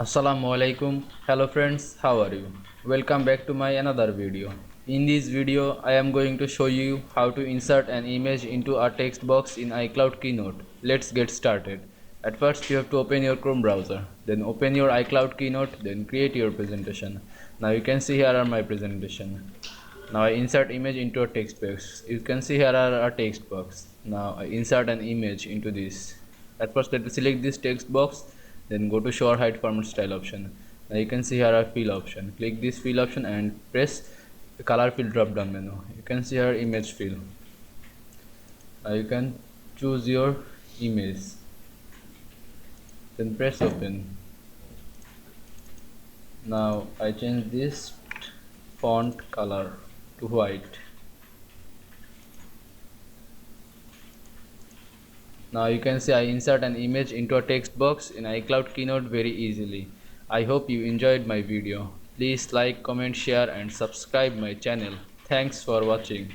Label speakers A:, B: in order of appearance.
A: Assalamu Walaikum. Hello friends, how are you? Welcome back to my another video. In this video, I am going to show you how to insert an image into a text box in iCloud Keynote. Let's get started. At first, you have to open your Chrome browser. Then open your iCloud Keynote, then create your presentation. Now you can see here are my presentation. Now I insert image into a text box. You can see here are a text box. Now I insert an image into this. At first let me select this text box, then go to show or hide format style option. Now you can see here a fill option. Click this fill option and press the color fill drop down menu. You can see here image fill. Now you can choose your image. Then press open. Now I change this font color to white. Now you can see I insert an image into a text box in iCloud Keynote very easily. I hope you enjoyed my video. Please like, comment, share and subscribe my channel. Thanks for watching.